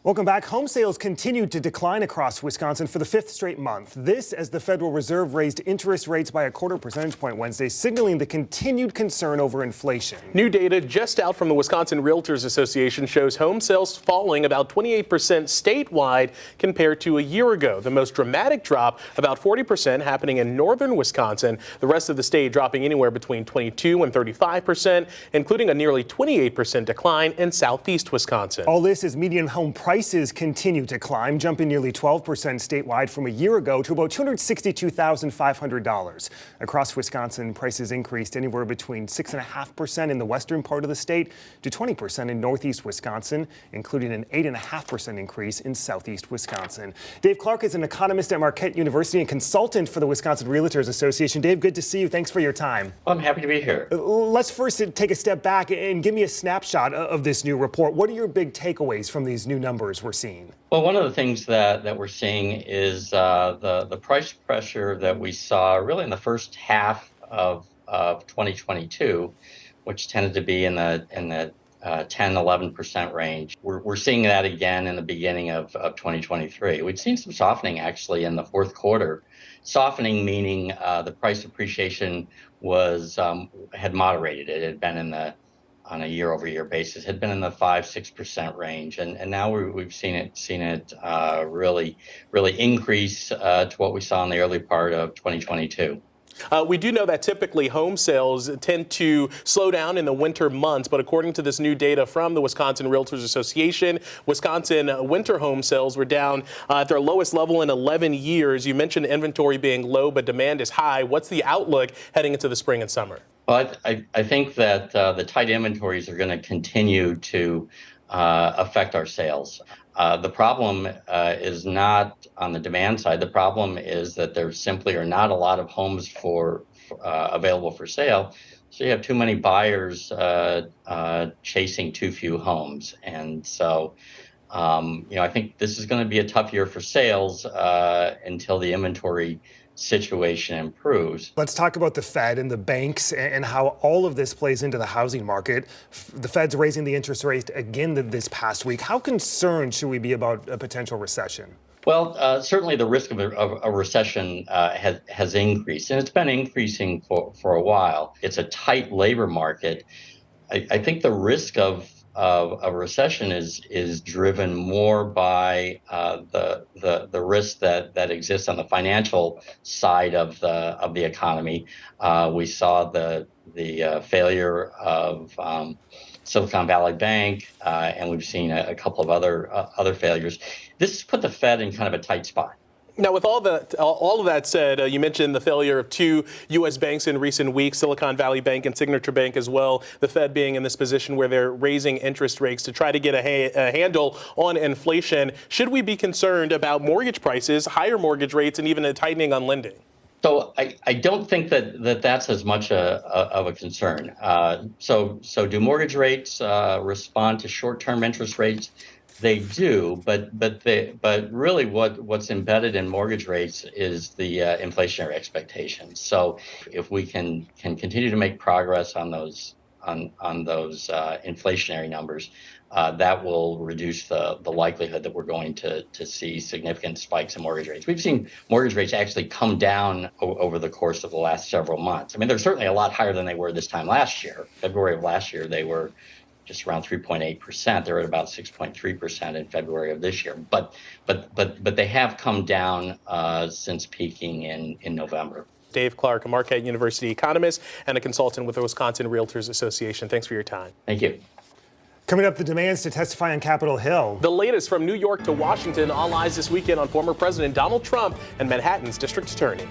Welcome back. Home sales continued to decline across Wisconsin for the fifth straight month. This as the Federal Reserve raised interest rates by a quarter percentage point Wednesday, signaling the continued concern over inflation. New data just out from the Wisconsin Realtors Association shows home sales falling about 28% statewide compared to a year ago. The most dramatic drop, about 40%, happening in northern Wisconsin. The rest of the state dropping anywhere between 22 and 35%, including a nearly 28% decline in southeast Wisconsin. All this as median home prices continue to climb, jumping nearly 12% statewide from a year ago to about $262,500. Across Wisconsin, prices increased anywhere between 6.5% in the western part of the state to 20% in northeast Wisconsin, including an 8.5% increase in southeast Wisconsin. Dave Clark is an economist at Marquette University and consultant for the Wisconsin Realtors Association. Dave, good to see you. Thanks for your time. Well, I'm happy to be here. Let's first take a step back and give me a snapshot of this new report. What are your big takeaways from these new numbers we're seeing? Well, one of the things that we're seeing is the price pressure that we saw really in the first half of 2022, which tended to be in the 10-11% range. We're seeing that again in the beginning of 2023. We'd seen some softening actually in the fourth quarter. Softening meaning the price appreciation was had moderated. It had been on a year-over-year basis, had been in the 5-6% range, and now we've seen it really increase to what we saw in the early part of 2022. We do know that typically home sales tend to slow down in the winter months, but according to this new data from the Wisconsin Realtors Association, Wisconsin winter home sales were down at their lowest level in 11 years. You mentioned inventory being low, but demand is high. What's the outlook heading into the spring and summer? Well, I think that the tight inventories are going to continue to affect our sales. The problem is not on the demand side. The problem is that there simply are not a lot of homes available for sale. So you have too many buyers chasing too few homes. And so, I think this is going to be a tough year for sales until the inventory situation improves. Let's talk about the Fed and the banks and how all of this plays into the housing market. The Fed's raising the interest rate again this past week. How concerned should we be about a potential recession? Well, certainly the risk of a recession has increased, and it's been increasing for a while. It's a tight labor market. I think the risk of a recession is driven more by the risk that exists on the financial side of the economy. We saw the failure of Silicon Valley Bank, and we've seen a couple of other failures. This has put the Fed in kind of a tight spot. Now, with all of that said, you mentioned the failure of two U.S. banks in recent weeks, Silicon Valley Bank and Signature Bank as well, the Fed being in this position where they're raising interest rates to try to get a handle on inflation. Should we be concerned about mortgage prices, higher mortgage rates, and even a tightening on lending? So I don't think that's as much of a concern. So do mortgage rates respond to short-term interest rates? They do, but really what's embedded in mortgage rates is the inflationary expectations. So if we can continue to make progress on those inflationary numbers, that will reduce the likelihood that we're going to see significant spikes in mortgage rates. We've seen mortgage rates actually come down over the course of the last several months. I mean, they're certainly a lot higher than they were this time last year. February of last year, they were just around 3.8%. They're at about 6.3% in February of this year. But they have come down since peaking in November. Dave Clark, a Marquette University economist and a consultant with the Wisconsin Realtors Association. Thanks for your time. Thank you. Coming up, the demands to testify on Capitol Hill. The latest from New York to Washington, all eyes this weekend on former President Donald Trump and Manhattan's district attorney.